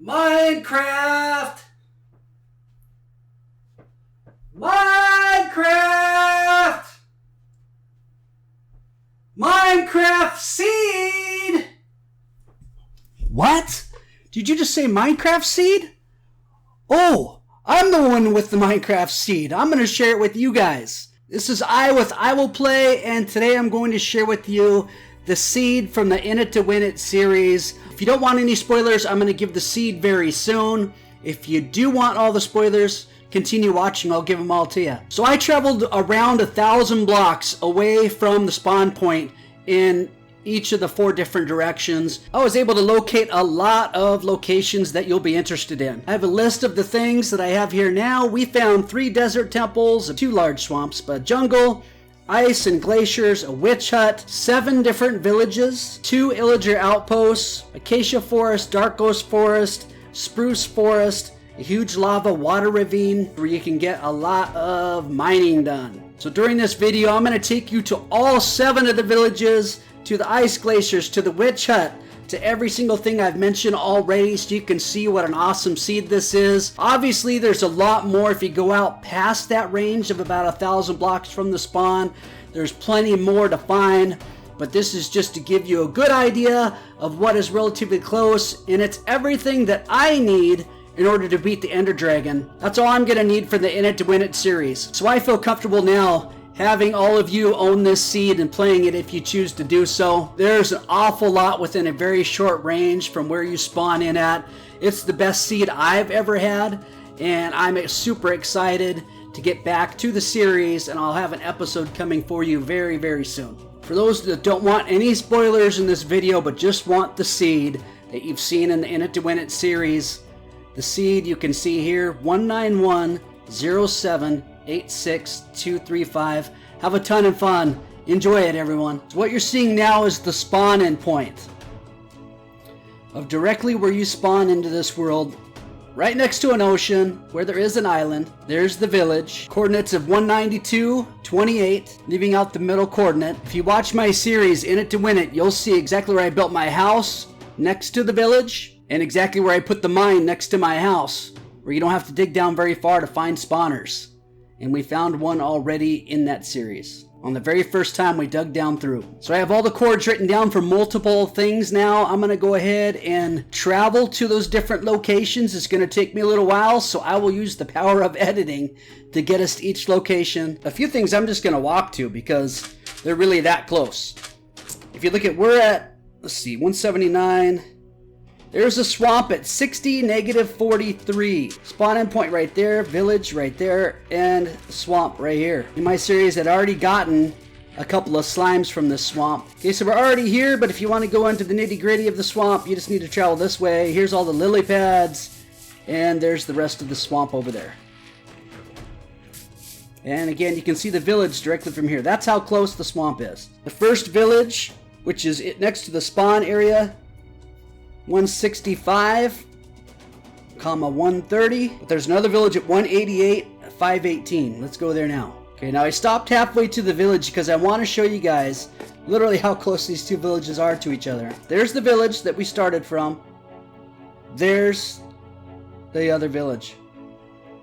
Minecraft! Minecraft! Minecraft seed! What? Did you just say Minecraft seed? Oh, I'm the one with the Minecraft seed. I'm going to share it with you guys. This is I with EyeWillPlay, and today I'm going to share with you the seed from the In It to Win It series. If you don't want any spoilers, I'm going to give the seed very soon. If you do want all the spoilers, continue watching. I'll give them all to you. So I traveled around 1,000 blocks away from the spawn point in each of the 4 different directions. I was able to locate a lot of locations that you'll be interested in. I have a list of the things that I have here now. We found 3 desert temples, 2 large swamps, but jungle, ice and glaciers, a witch hut, 7 different villages, 2 illager outposts, Acacia Forest, Dark Ghost Forest, Spruce Forest, a huge lava water ravine where you can get a lot of mining done. So during this video, I'm going to take you to all 7 of the villages, to the ice glaciers, to the witch hut, to every single thing I've mentioned already, so you can see what an awesome seed this is. Obviously, there's a lot more if you go out past that range of about 1,000 blocks from the spawn. There's plenty more to find, but this is just to give you a good idea of what is relatively close, and it's everything that I need in order to beat the Ender Dragon. That's all I'm going to need for the In It to Win It series. So I feel comfortable now having all of you own this seed and playing it if you choose to do so. There's an awful lot within a very short range from where you spawn in at. It's the best seed I've ever had, and I'm super excited to get back to the series, and I'll have an episode coming for you very, very soon. For those that don't want any spoilers in this video but just want the seed that you've seen in the In It to Win It series, the seed you can see here, 19107862235. Have a ton of fun. Enjoy it, everyone. So what you're seeing now is the spawn in point of directly where you spawn into this world, right next to an ocean where there is an island. There's the village. Coordinates of 192.28, leaving out the middle coordinate. If you watch my series In It to Win It, you'll see exactly where I built my house next to the village, and exactly where I put the mine next to my house, where you don't have to dig down very far to find spawners. And we found one already in that series on the very first time we dug down through. So I have all the coords written down for multiple things now. I'm going to go ahead and travel to those different locations. It's going to take me a little while, so I will use the power of editing to get us to each location. A few things I'm just going to walk to because they're really that close. If you look at, we're at, let's see, 179. There's a swamp at 60, -43. Spawn in point right there, village right there, and swamp right here. In my series, I'd already gotten a couple of slimes from this swamp. Okay, so we're already here, but if you want to go into the nitty-gritty of the swamp, you just need to travel this way. Here's all the lily pads, and there's the rest of the swamp over there. And again, you can see the village directly from here. That's how close the swamp is. The first village, which is next to the spawn area, 165, 130. But there's another village at 188, 518. Let's go there now. Okay, now I stopped halfway to the village because I want to show you guys literally how close these 2 villages are to each other. There's the village that we started from. There's the other village.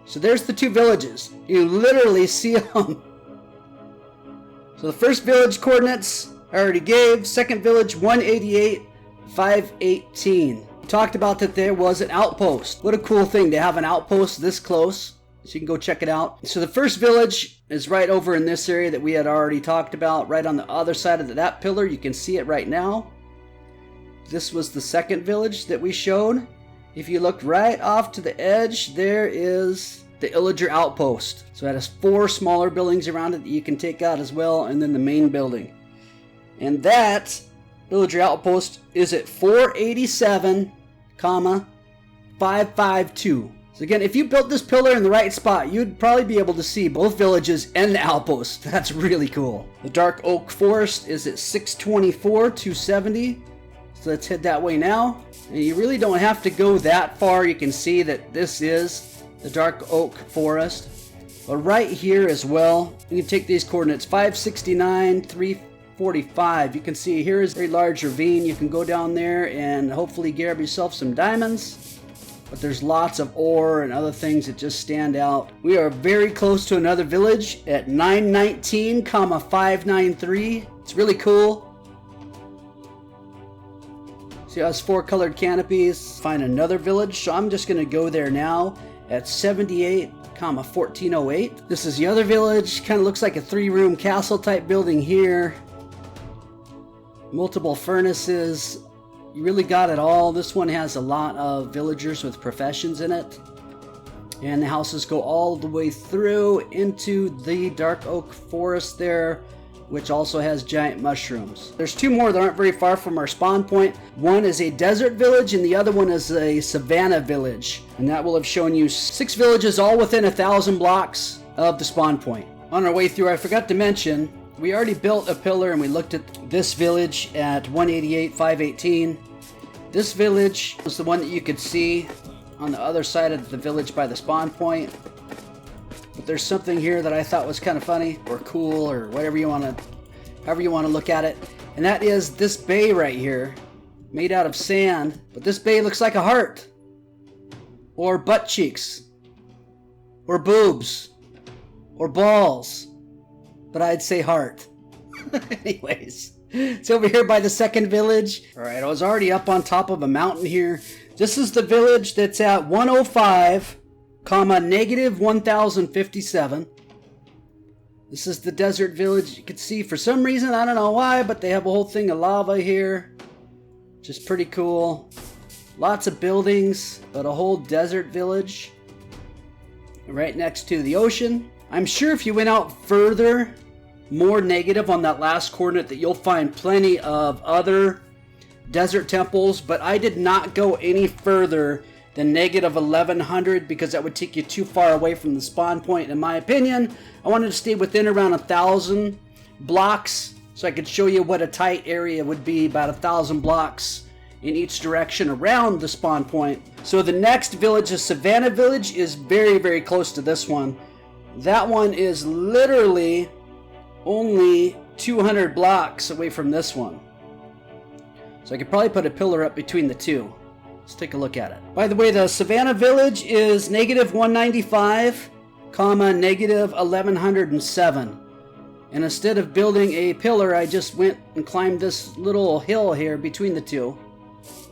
So there's the 2 villages. You literally see them. So the first village coordinates I already gave. Second village, 188. 518. We talked about that there was an outpost. What a cool thing to have an outpost this close. So you can go check it out. So the first village is right over in this area that we had already talked about, right on the other side of that pillar. You can see it right now. This was the second village that we showed. If you looked right off to the edge, there is the illager outpost. So it has 4 smaller buildings around it that you can take out as well, and then the main building. And that villager outpost is at 487, 552. So again, if you built this pillar in the right spot, you'd probably be able to see both villages and the outpost. That's really cool. The dark oak forest is at 624, 270. So let's head that way now. And you really don't have to go that far. You can see that this is the dark oak forest. But right here as well, you can take these coordinates, 569, 345. You can see here is a very large ravine. You can go down there and hopefully grab yourself some diamonds. but there's lots of ore and other things that just stand out. We are very close to another village at 919, 593. It's really cool. See, it has 4 colored canopies. Find another village, so I'm just going to go there now at 78, 1408. This is the other village. Kind of looks like a 3-room castle type building here. Multiple furnaces. You really got it all. This one has a lot of villagers with professions in it. And the houses go all the way through into the dark oak forest there, which also has giant mushrooms. There's 2 more that aren't very far from our spawn point. One is a desert village and the other one is a savanna village. And that will have shown you 6 villages all within 1,000 blocks of the spawn point. On our way through, I forgot to mention, we already built a pillar and we looked at this village at 188, 518. This village was the one that you could see on the other side of the village by the spawn point. But there's something here that I thought was kind of funny or cool or whatever you want to, however you want to look at it. And that is this bay right here, made out of sand. But this bay looks like a heart, or butt cheeks, or boobs, or balls. But I'd say heart. Anyways, it's over here by the second village. All right, I was already up on top of a mountain here. This is the village that's at 105, negative 1057. This is the desert village. You can see for some reason, I don't know why, but they have a whole thing of lava here, which is pretty cool. Lots of buildings, but a whole desert village right next to the ocean. I'm sure if you went out further, more negative on that last coordinate, that you'll find plenty of other desert temples, but I did not go any further than negative 1100 because that would take you too far away from the spawn point, in my opinion. I wanted to stay within around 1,000 blocks so I could show you what a tight area would be, about 1,000 blocks in each direction around the spawn point. So the next village, the Savanna village, is very, very close to this one. That one is literally only 200 blocks away from this one. So I could probably put a pillar up between the two. Let's take a look at it. By the way, the Savanna village is negative 195, negative 1107. And instead of building a pillar, I just went and climbed this little hill here between the two.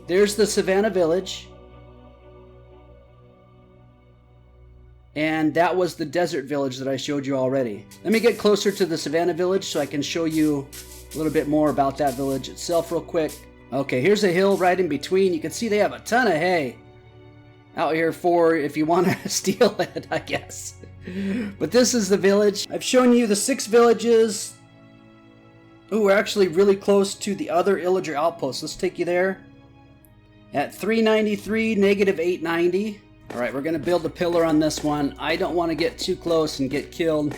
There's the Savanna village. And that was the desert village that I showed you already. Let me get closer to the Savanna village so I can show you a little bit more about that village itself real quick. Okay, here's a hill right in between. You can see they have a ton of hay out here for if you want to steal it, I guess. But this is the village. I've shown you the 6 villages. Ooh, we're actually really close to the other illager outpost. Let's take you there. At 393, negative 890. All right, we're going to build a pillar on this one. I don't want to get too close and get killed.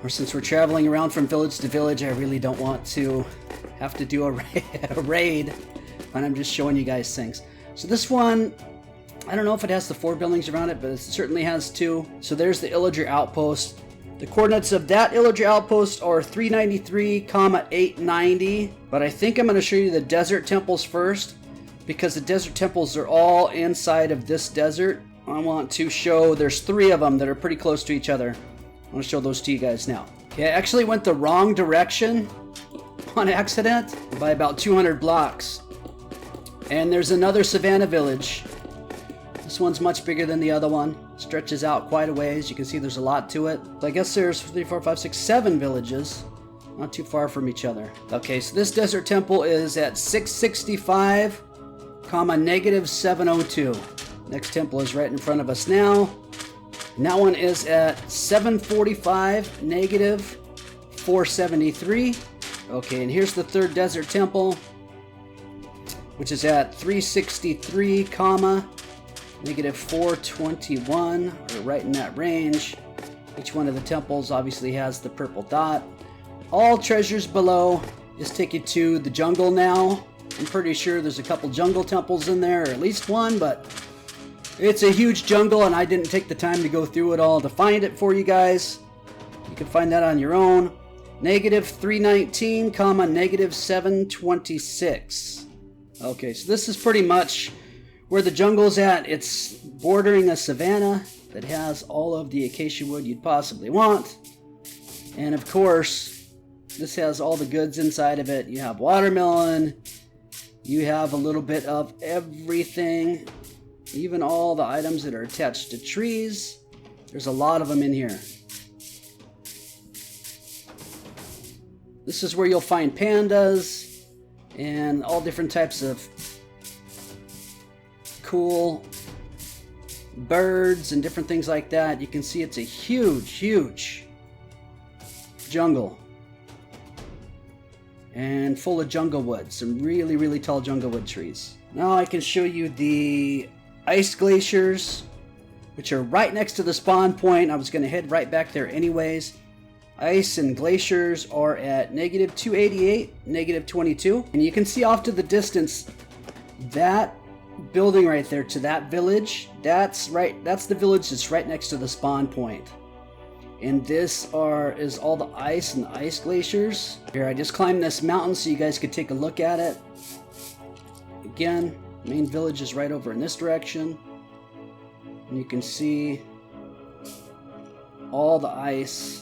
Or since we're traveling around from village to village, I really don't want to have to do a raid. And I'm just showing you guys things. So this one, I don't know if it has the 4 buildings around it, but it certainly has 2. So there's the illager outpost. The coordinates of that illager outpost are 393, 890. But I think I'm going to show you the desert temples first, because the desert temples are all inside of this desert. I want to show, there's 3 of them that are pretty close to each other. I want to show those to you guys now. Okay, I actually went the wrong direction on accident by about 200 blocks. And there's another Savanna village. This one's much bigger than the other one. Stretches out quite a ways. You can see there's a lot to it. So I guess there's 3, 4, 5, 6, 7 villages. Not too far from each other. Okay, so this desert temple is at 665, negative 702. Next temple is right in front of us now. And that one is at 745, negative 473. Okay, and here's the 3rd desert temple, which is at 363, negative 421, or right in that range. Each one of the temples obviously has the purple dot. All treasures below. Just take you to the jungle now. I'm pretty sure there's a couple jungle temples in there, or at least one, but it's a huge jungle and I didn't take the time to go through it all to find it for you guys. You can find that on your own. Negative 319, negative 726. Okay, so this is pretty much where the jungle's at, it's bordering a savanna that has all of the acacia wood you'd possibly want. And of course, this has all the goods inside of it. You have watermelon, you have a little bit of everything, even all the items that are attached to trees. There's a lot of them in here. This is where you'll find pandas and all different types of cool birds and different things like that. You can see it's a huge jungle and full of jungle wood, some really tall jungle wood trees. Now I can show you the ice glaciers, which are right next to the spawn point. I was going to head right back there anyways. Ice and glaciers are at -288, -22, and you can see off to the distance that building right there to that village. That's the village that's right next to the spawn point. And this is all the ice and the ice glaciers. Here, I just climbed this mountain so you guys could take a look at it. Again, main village is right over in this direction. And you can see all the ice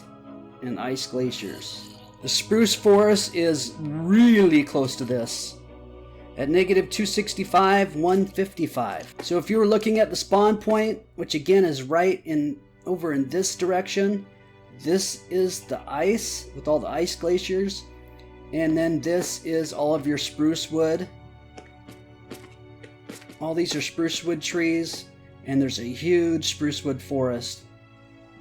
and ice glaciers. The spruce forest is really close to this at -265, 155. So if you were looking at the spawn point, which again is right over in this direction, this is the ice with all the ice glaciers, and then this is all of your spruce wood. All these are spruce wood trees, and there's a huge spruce wood forest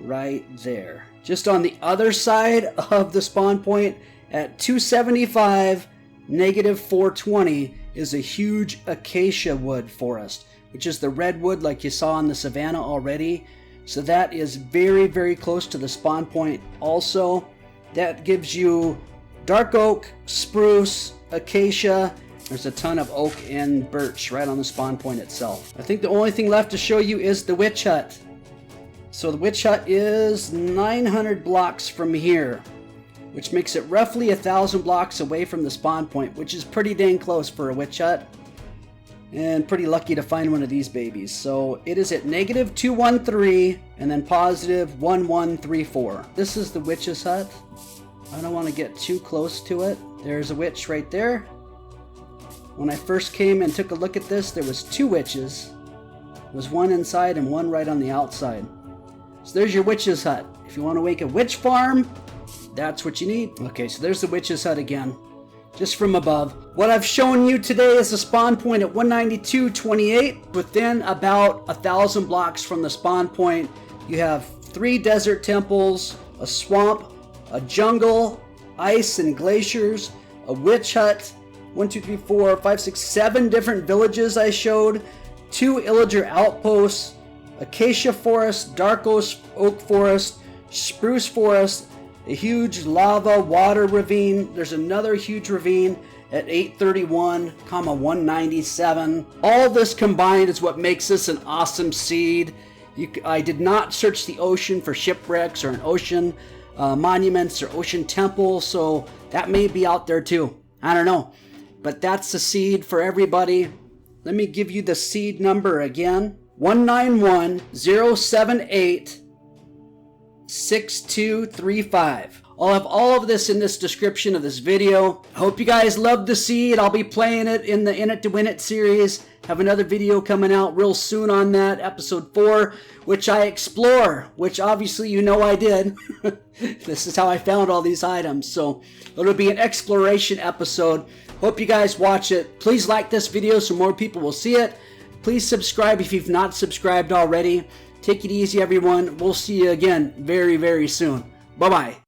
right there. Just on the other side of the spawn point at 275, -420 is a huge acacia wood forest, which is the redwood like you saw in the savanna already. So that is very close to the spawn point also. That gives you dark oak, spruce, acacia. There's a ton of oak and birch right on the spawn point itself. I think the only thing left to show you is the witch hut. So the witch hut is 900 blocks from here, which makes it roughly 1,000 blocks away from the spawn point, which is pretty dang close for a witch hut. And pretty lucky to find one of these babies. So it is at -213 and then +1134. This is the witch's hut. I don't want to get too close to it. There's a witch right there. When I first came and took a look at this, there was 2 witches. There was one inside and one right on the outside. So there's your witch's hut. If you want to make a witch farm, that's what you need. Okay, so there's the witch's hut again, just from above. What I've shown you today is the spawn point at 192.28. Within about 1,000 blocks from the spawn point, you have 3 desert temples, a swamp, a jungle, ice and glaciers, a witch hut, 1, 2, 3, 4, 5, 6, 7 different villages I showed, 2 illager outposts, acacia forest, dark oak forest, spruce forest, a huge lava water ravine. There's another huge ravine at 831, 197. All this combined is what makes this an awesome seed. I did not search the ocean for shipwrecks or an ocean monuments or ocean temples, so that may be out there too. I don't know. But that's the seed for everybody. Let me give you the seed number again. 191-078-6235. I'll have all of this in this description of this video. I hope you guys loved the seed. I'll be playing it in the In It to Win It series. Have another video coming out real soon on that, episode 4, which I explore, which obviously you know I did. This is how I found all these items. So it'll be an exploration episode. Hope you guys watch it. Please like this video so more people will see it. Please subscribe if you've not subscribed already. Take it easy, everyone. We'll see you again very, very soon. Bye-bye.